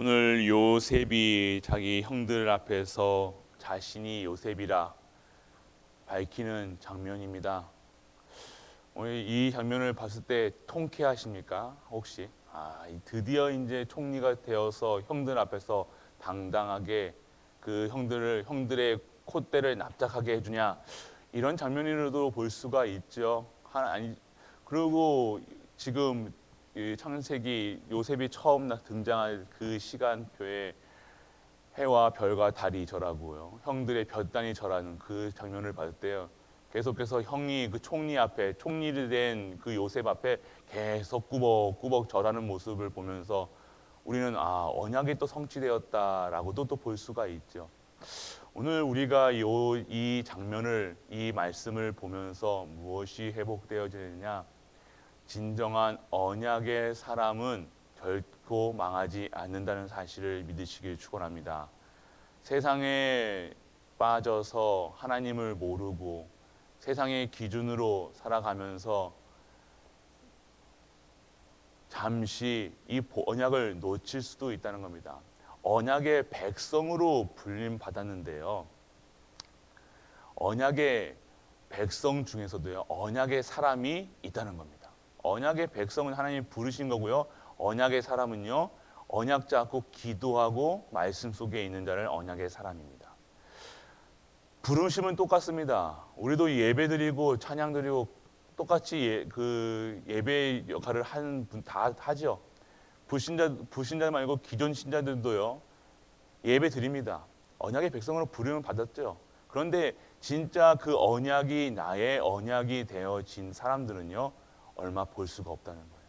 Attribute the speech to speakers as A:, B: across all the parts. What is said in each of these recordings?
A: 오늘 요셉이 자기 형들 앞에서 자신이 요셉이라 밝히는 장면입니다. 오늘 이 장면을 봤을 때 통쾌하십니까? 혹시? 드디어 이제 총리가 되어서 형들 앞에서 당당하게 그 형들의 콧대를 납작하게 해주냐, 이런 장면으로도 볼 수가 있죠. 그리고 지금 이 창세기 요셉이 처음 등장할 그 시간표에 해와 별과 달이 절하고요, 형들의 볕단이 절하는 그 장면을 봤을 때요, 계속해서 형이 그 총리 앞에, 총리를 된 그 요셉 앞에 계속 꾸벅꾸벅 절하는 모습을 보면서 우리는 언약이 또 성취되었다라고도 또 볼 수가 있죠. 오늘 우리가 이 장면을, 이 말씀을 보면서 무엇이 회복되어지느냐, 진정한 언약의 사람은 결코 망하지 않는다는 사실을 믿으시길 축원합니다. 세상에 빠져서 하나님을 모르고 세상의 기준으로 살아가면서 잠시 이 언약을 놓칠 수도 있다는 겁니다. 언약의 백성으로 불림 받았는데요, 언약의 백성 중에서도요, 언약의 사람이 있다는 겁니다. 언약의 백성은 하나님이 부르신 거고요, 언약의 사람은요, 언약 잡고 기도하고 말씀 속에 있는 자를 언약의 사람입니다. 부르심은 똑같습니다. 우리도 예배 드리고 찬양 드리고 똑같이 그 예배 역할을 하는 분 다 하죠. 불신자 말고 기존 신자들도요, 예배 드립니다. 언약의 백성으로 부름을 받았죠. 그런데 진짜 그 언약이 나의 언약이 되어진 사람들은요, 얼마 볼 수가 없다는 거예요.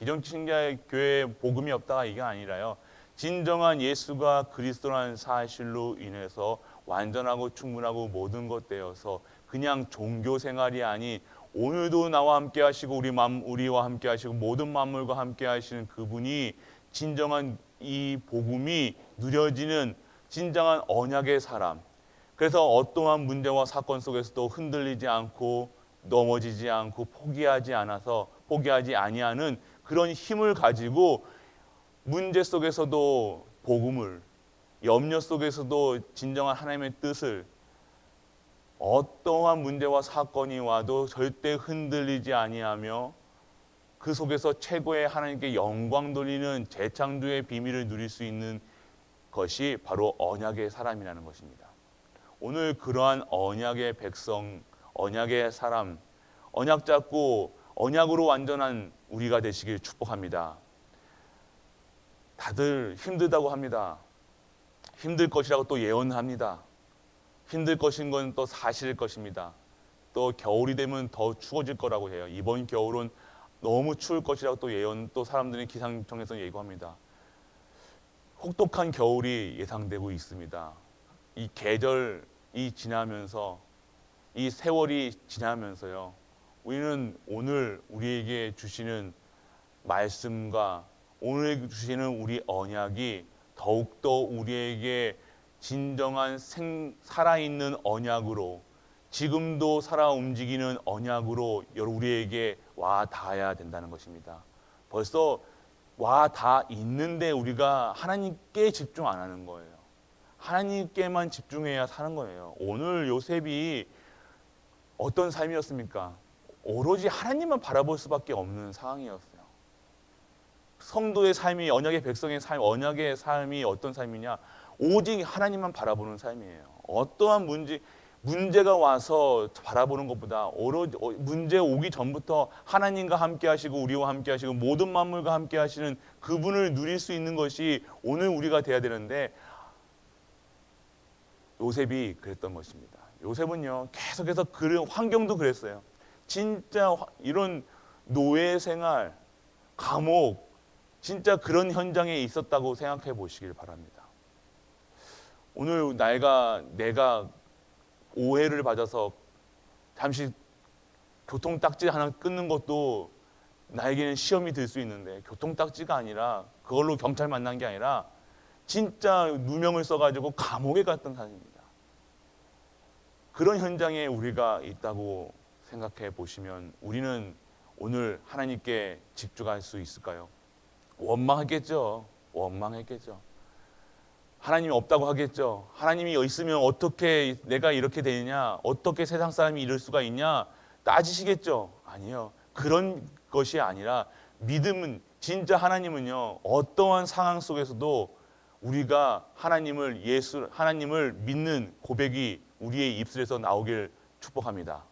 A: 기존 신자의 교회에 복음이 없다가 이게 아니라요, 진정한 예수가 그리스도라는 사실로 인해서 완전하고 충분하고 모든 것 되어서 그냥 종교 생활이 아닌, 오늘도 나와 함께 하시고 우리와 함께 하시고 모든 만물과 함께 하시는 그분이 진정한 이 복음이 누려지는 진정한 언약의 사람. 그래서 어떠한 문제와 사건 속에서도 흔들리지 않고 넘어지지 않고 포기하지 아니하는 그런 힘을 가지고 문제 속에서도 복음을, 염려 속에서도 진정한 하나님의 뜻을, 어떠한 문제와 사건이 와도 절대 흔들리지 아니하며 그 속에서 최고의 하나님께 영광 돌리는 재창조의 비밀을 누릴 수 있는 것이 바로 언약의 사람이라는 것입니다. 오늘 그러한 언약의 백성, 언약의 사람, 언약 잡고 언약으로 완전한 우리가 되시길 축복합니다. 다들 힘들다고 합니다. 힘들 것이라고 또 예언합니다. 힘들 것인 건 또 사실일 것입니다. 또 겨울이 되면 더 추워질 거라고 해요. 이번 겨울은 너무 추울 것이라고 또 사람들이 기상청에서 예고합니다. 혹독한 겨울이 예상되고 있습니다. 이 계절이 지나면서, 이 세월이 지나면서요, 우리는 오늘 우리에게 주시는 말씀과 오늘 주시는 우리 언약이 더욱더 우리에게 진정한 살아있는 언약으로, 지금도 살아 움직이는 언약으로 우리에게 와 닿아야 된다는 것입니다. 벌써 와 닿아 있는데 우리가 하나님께 집중 안 하는 거예요. 하나님께만 집중해야 사는 거예요. 오늘 요셉이 어떤 삶이었습니까? 오로지 하나님만 바라볼 수밖에 없는 상황이었어요. 성도의 삶이, 언약의 백성의 삶, 언약의 삶이 어떤 삶이냐? 오직 하나님만 바라보는 삶이에요. 어떠한 문제가 와서 바라보는 것보다 오로지 문제 오기 전부터 하나님과 함께 하시고 우리와 함께 하시고 모든 만물과 함께 하시는 그분을 누릴 수 있는 것이 오늘 우리가 돼야 되는데, 요셉이 그랬던 것입니다. 요셉은요, 계속해서 환경도 그랬어요. 진짜 이런 노예 생활, 감옥, 진짜 그런 현장에 있었다고 생각해 보시길 바랍니다. 오늘 내가 오해를 받아서 잠시 교통딱지 하나 끊는 것도 나에게는 시험이 될 수 있는데, 교통딱지가 아니라, 그걸로 경찰 만난 게 아니라 진짜 누명을 써가지고 감옥에 갔던 사람입니다. 그런 현장에 우리가 있다고 생각해 보시면 우리는 오늘 하나님께 집중할 수 있을까요? 원망했겠죠. 하나님이 없다고 하겠죠. 하나님이 있으면 어떻게 내가 이렇게 되느냐, 어떻게 세상 사람이 이럴 수가 있냐 따지시겠죠. 아니요. 그런 것이 아니라 믿음은, 진짜 하나님은요, 어떠한 상황 속에서도 우리가 하나님을 믿는 고백이 우리의 입술에서 나오길 축복합니다.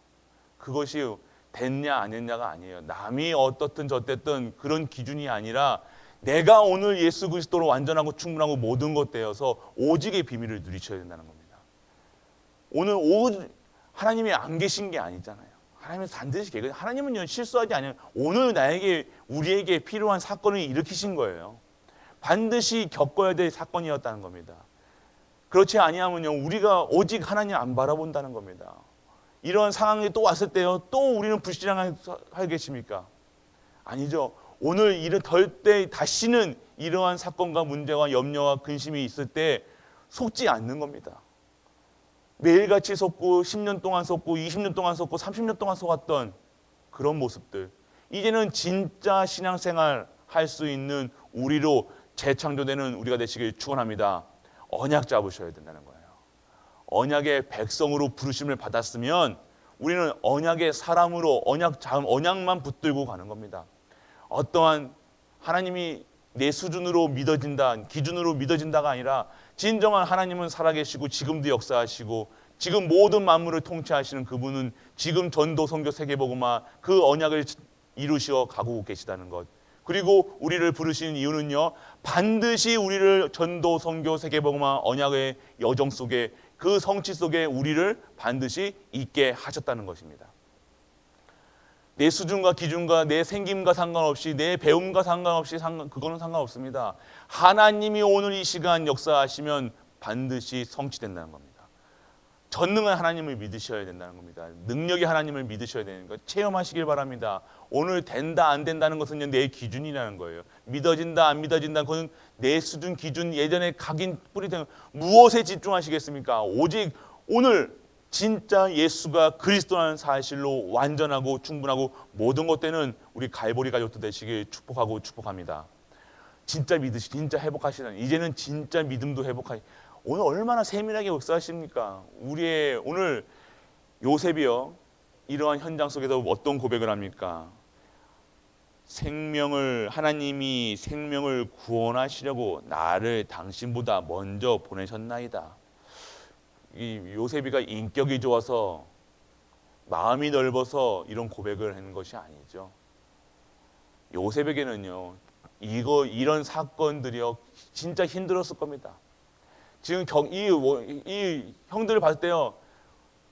A: 그것이 됐냐 안 됐냐가 아니에요. 남이 어떻든 저쨌든 그런 기준이 아니라 내가 오늘 예수 그리스도로 완전하고 충분하고 모든 것 되어서 오직의 비밀을 누리셔야 된다는 겁니다. 오늘 하나님이 안 계신 게 아니잖아요. 하나님은 반드시 계세요. 하나님은요, 실수하지 않아요. 오늘 우리에게 필요한 사건을 일으키신 거예요. 반드시 겪어야 될 사건이었다는 겁니다. 그렇지 아니하면요, 우리가 오직 하나님 안 바라본다는 겁니다. 이런 상황이 또 왔을 때요, 또 우리는 불신앙하겠습니까? 아니죠. 오늘 이를 덜 때 다시는 이러한 사건과 문제와 염려와 근심이 있을 때 속지 않는 겁니다. 매일같이 속고 10년 동안 속고 20년 동안 속고 30년 동안 속았던 그런 모습들, 이제는 진짜 신앙생활 할 수 있는 우리로 재창조되는 우리가 되시길 축원합니다. 언약 잡으셔야 된다는 거예요. 언약의 백성으로 부르심을 받았으면 우리는 언약의 사람으로 언약만 붙들고 가는 겁니다. 어떠한 하나님이 내 수준으로 믿어진다, 기준으로 믿어진다가 아니라 진정한 하나님은 살아계시고 지금도 역사하시고 지금 모든 만물을 통치하시는 그분은 지금 전도, 선교, 세계복음화 그 언약을 이루시어 가고 계시다는 것. 그리고 우리를 부르신 이유는요, 반드시 우리를 전도, 선교, 세계복음화 언약의 여정 속에, 그 성취 속에 우리를 반드시 있게 하셨다는 것입니다. 내 수준과 기준과 내 생김과 상관없이, 내 배움과 상관없이 그거는 상관없습니다. 하나님이 오늘 이 시간 역사하시면 반드시 성취된다는 겁니다. 전능한 하나님을 믿으셔야 된다는 겁니다. 능력의 하나님을 믿으셔야 되는 것, 체험하시길 바랍니다. 오늘 된다 안 된다는 것은 내 기준이라는 거예요. 믿어진다 안 믿어진다, 그건 내 수준 기준, 예전에 각인 뿌리된 무엇에 집중하시겠습니까? 오직 오늘 진짜 예수가 그리스도라는 사실로 완전하고 충분하고 모든 것 되는 우리 갈보리 가족도 되시길 축복하고 축복합니다. 진짜 믿으시, 진짜 회복하시는, 이제는 진짜 믿음도 회복하시. 오늘 얼마나 세밀하게 역사하십니까? 우리의 오늘 요셉이요, 이러한 현장 속에서 어떤 고백을 합니까? 하나님이 생명을 구원하시려고 나를 당신보다 먼저 보내셨나이다. 이 요셉이가 인격이 좋아서, 마음이 넓어서 이런 고백을 하는 것이 아니죠. 요셉에게는요, 이런 사건들이요, 진짜 힘들었을 겁니다. 지금 이 형들을 봤을 때요,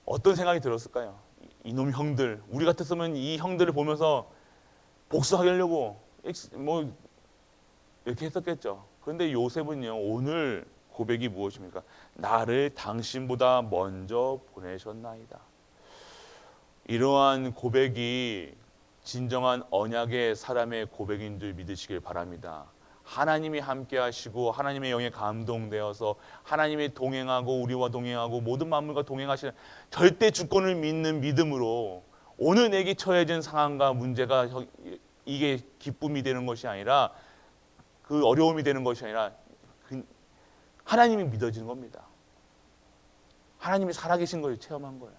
A: 어떤 생각이 들었을까요? 이놈 형들, 우리 같았으면 이 형들을 보면서 복수하려고 뭐 이렇게 했었겠죠. 그런데 요셉은요, 오늘 고백이 무엇입니까? 나를 당신보다 먼저 보내셨나이다. 이러한 고백이 진정한 언약의 사람의 고백인 줄 믿으시길 바랍니다. 하나님이 함께 하시고 하나님의 영에 감동되어서 하나님이 동행하고 우리와 동행하고 모든 만물과 동행하시는 절대 주권을 믿는 믿음으로 오늘 내게 처해진 상황과 문제가 이게 기쁨이 되는 것이 아니라, 그 어려움이 되는 것이 아니라 하나님이 믿어지는 겁니다. 하나님이 살아계신 걸 체험한 거예요.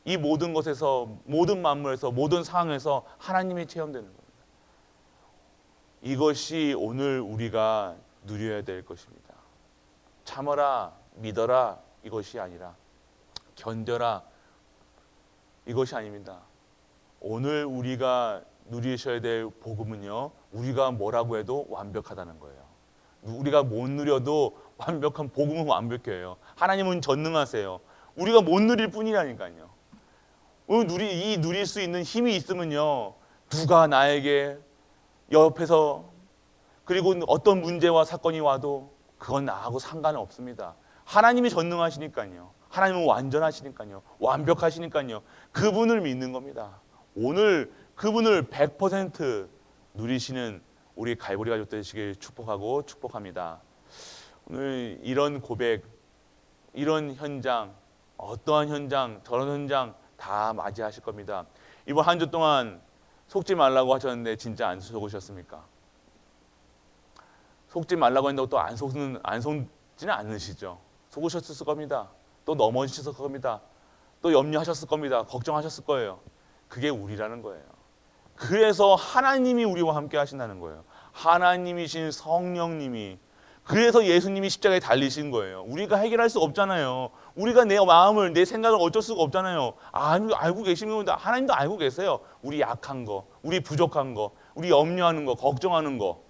A: 이 모든 것에서, 모든 만물에서, 모든 상황에서 하나님이 체험되는 겁니다. 이것이 오늘 우리가 누려야 될 것입니다. 참아라, 믿어라 이것이 아니라 견뎌라 이것이 아닙니다. 오늘 우리가 누리셔야 될 복음은요, 우리가 뭐라고 해도 완벽하다는 거예요. 우리가 못 누려도 완벽한 복음은 완벽해요. 하나님은 전능하세요. 우리가 못 누릴 뿐이라니까요. 누릴 수 있는 힘이 있으면요, 누가 나에게 옆에서, 그리고 어떤 문제와 사건이 와도 그건 나하고 상관은 없습니다. 하나님이 전능하시니까요. 하나님은 완전하시니까요. 완벽하시니까요. 그분을 믿는 겁니다. 오늘 그분을 100% 누리시는 우리 갈보리 가족 되시길 축복하고 축복합니다. 오늘 이런 고백, 이런 현장, 어떠한 현장, 저런 현장 다 맞이하실 겁니다. 이번 한 주 동안 속지 말라고 하셨는데 진짜 안 속으셨습니까? 속지 말라고 했는데 또 안 않으시죠. 속으셨을 겁니다. 또 넘어지셨을 겁니다. 또 염려하셨을 겁니다. 걱정하셨을 거예요. 그게 우리라는 거예요. 그래서 하나님이 우리와 함께 하신다는 거예요. 하나님이신 성령님이. 그래서 예수님이 십자가에 달리신 거예요. 우리가 해결할 수 없잖아요. 우리가 내 마음을, 내 생각을 어쩔 수가 없잖아요. 알고 계시는 겁니다. 하나님도 알고 계세요. 우리 약한 거, 우리 부족한 거, 우리 염려하는 거, 걱정하는 거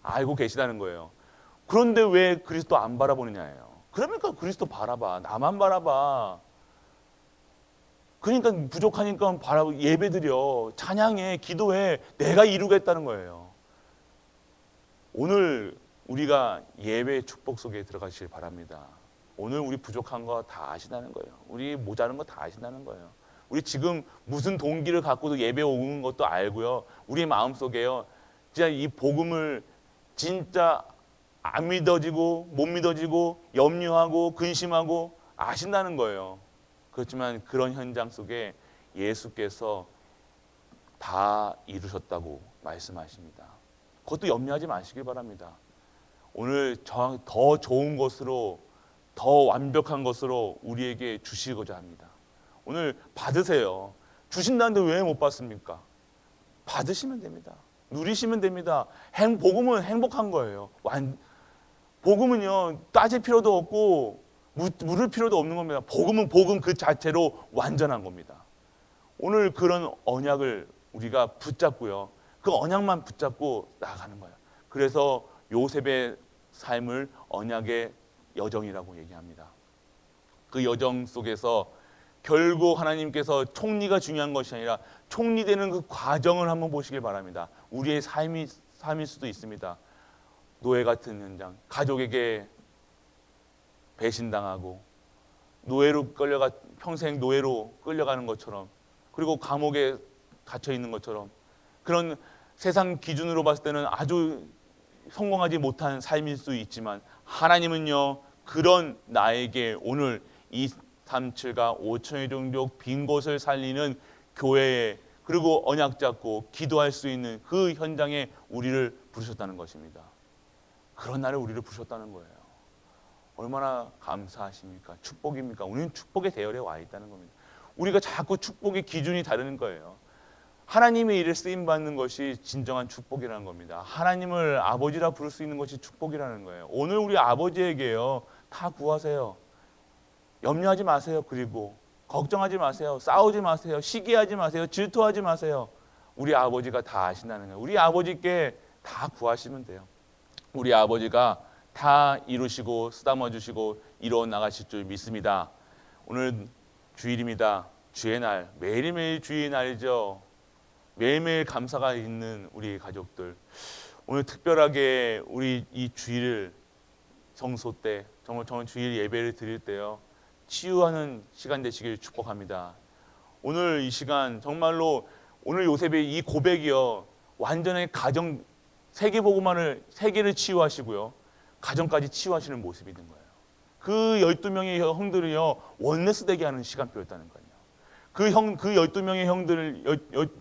A: 알고 계시다는 거예요. 그런데 왜 그리스도 안 바라보느냐예요. 그러니까 그리스도 바라봐. 나만 바라봐. 그러니까 부족하니까 예배드려. 찬양해. 기도해. 내가 이루겠다는 거예요. 오늘 우리가 예배의 축복 속에 들어가시길 바랍니다. 오늘 우리 부족한 거 다 아신다는 거예요. 우리 모자른 거 다 아신다는 거예요. 우리 지금 무슨 동기를 갖고도 예배 오는 것도 알고요. 우리 마음속에요. 진짜 이 복음을 진짜 안 믿어지고 못 믿어지고 염려하고 근심하고 아신다는 거예요. 그렇지만 그런 현장 속에 예수께서 다 이루셨다고 말씀하십니다. 그것도 염려하지 마시길 바랍니다. 오늘 더 좋은 것으로, 더 완벽한 것으로 우리에게 주시고자 합니다. 오늘 받으세요. 주신다는데 왜 못 받습니까? 받으시면 됩니다. 누리시면 됩니다. 복음은 행복한 거예요. 복음은요, 따질 필요도 없고 물을 필요도 없는 겁니다. 복음은 복음 그 자체로 완전한 겁니다. 오늘 그런 언약을 우리가 붙잡고요. 그 언약만 붙잡고 나아가는 거예요. 그래서 요셉의 삶을 언약의 여정이라고 얘기합니다. 그 여정 속에서 결국 하나님께서 총리가 중요한 것이 아니라 총리되는 그 과정을 한번 보시길 바랍니다. 우리의 삶일 수도 있습니다. 노예 같은 현장, 가족에게 배신당하고 노예로 평생 노예로 끌려가는 것처럼, 그리고 감옥에 갇혀 있는 것처럼, 그런 세상 기준으로 봤을 때는 아주 성공하지 못한 삶일 수 있지만 하나님은요, 그런 나에게 오늘 237과 5천의 종족 빈 곳을 살리는 교회에, 그리고 언약 잡고 기도할 수 있는 그 현장에 우리를 부르셨다는 것입니다. 그런 날에 우리를 부르셨다는 거예요. 얼마나 감사하십니까? 축복입니까? 우리는 축복의 대열에 와 있다는 겁니다. 우리가 자꾸 축복의 기준이 다른 거예요. 하나님의 일을 쓰임받는 것이 진정한 축복이라는 겁니다. 하나님을 아버지라 부를 수 있는 것이 축복이라는 거예요. 오늘 우리 아버지에게요, 다 구하세요. 염려하지 마세요. 그리고 걱정하지 마세요. 싸우지 마세요. 시기하지 마세요. 질투하지 마세요. 우리 아버지가 다 아신다는 거예요. 우리 아버지께 다 구하시면 돼요. 우리 아버지가 다 이루시고 쓰다듬어 주시고 이루어 나가실 줄 믿습니다. 오늘 주일입니다. 주의 날, 매일매일 주의 날이죠. 매일매일 감사가 있는 우리 가족들, 오늘 특별하게 우리 이 주일 성소 때, 정말 주일 예배를 드릴 때요, 치유하는 시간 되시길 축복합니다. 오늘 이 시간 정말로 오늘 요셉의 이 고백이요, 완전히 가정 세계를 치유하시고요, 가정까지 치유하시는 모습이 있는 거예요. 그 12명의 형들이요, 원네스 되게 하는 시간표였다는 거예요. 그 12명의 형들,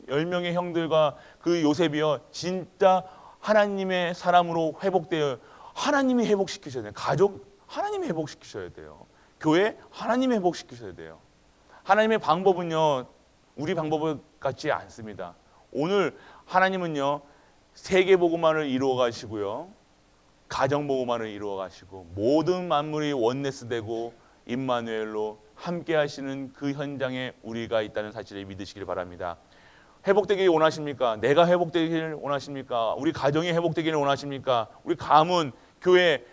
A: 10명의 형들과 그 요셉이요, 진짜 하나님의 사람으로 회복되어, 하나님이 회복시키셔야 돼요. 가족, 하나님이 회복시키셔야 돼요. 교회, 하나님이 회복시키셔야 돼요. 하나님의 방법은요, 우리 방법 같지 않습니다. 오늘 하나님은요, 세계복음만을 이루어 가시고요, 가정복음만을 이루어 가시고, 모든 만물이 원네스 되고 임마누엘로 함께 하시는 그 현장에 우리가 있다는 사실을 믿으시길 바랍니다. 회복되기를 원하십니까? 내가 회복되기를 원하십니까? 우리 가정이 회복되기를 원하십니까? 우리 가문, 교회,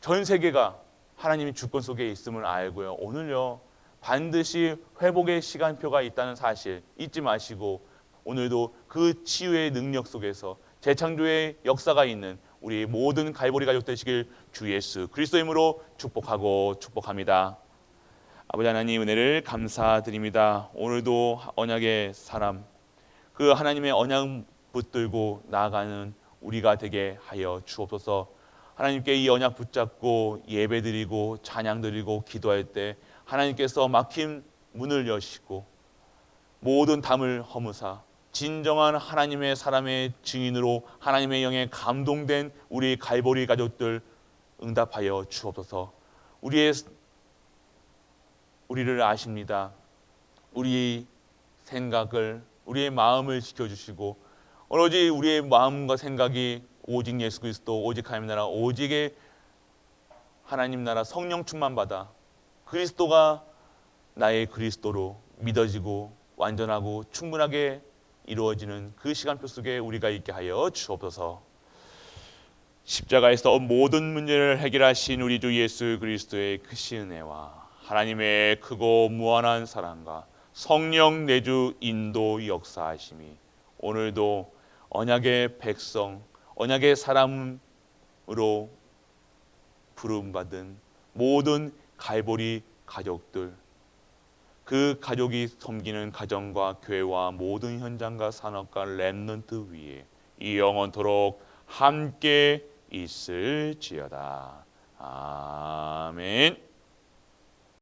A: 전 세계가 하나님의 주권 속에 있음을 알고요, 오늘요, 반드시 회복의 시간표가 있다는 사실 잊지 마시고, 오늘도 그 치유의 능력 속에서 재창조의 역사가 있는 우리 모든 갈보리 가족 되시길 주 예수 그리스도의 이름으로 축복합니다. 아버지 하나님, 은혜를 감사드립니다. 오늘도 언약의 사람, 그 하나님의 언약 붙들고 나아가는 우리가 되게 하여 주옵소서. 하나님께 이 언약 붙잡고 예배드리고 찬양드리고 기도할 때 하나님께서 막힌 문을 여시고 모든 담을 허무사 진정한 하나님의 사람의 증인으로 하나님의 영에 감동된 우리 갈보리 가족들 응답하여 주옵소서. 우리를 아십니다. 우리 생각을, 우리의 마음을 지켜주시고 오로지 우리의 마음과 생각이 오직 예수 그리스도, 오직 하나님 나라, 오직의 하나님 나라 성령 충만 받아 그리스도가 나의 그리스도로 믿어지고 완전하고 충분하게 이루어지는 그 시간표 속에 우리가 있게 하여 주옵소서. 십자가에서 모든 문제를 해결하신 우리 주 예수 그리스도의 크신 은혜와 하나님의 크고 무한한 사랑과 성령 내주 인도 역사하심이 오늘도 언약의 백성, 언약의 사람으로 부름받은 모든 갈보리 가족들, 그 가족이 섬기는 가정과 교회와 모든 현장과 산업과 렘넌트 위에 이 영원토록 함께 있을지어다. 아멘.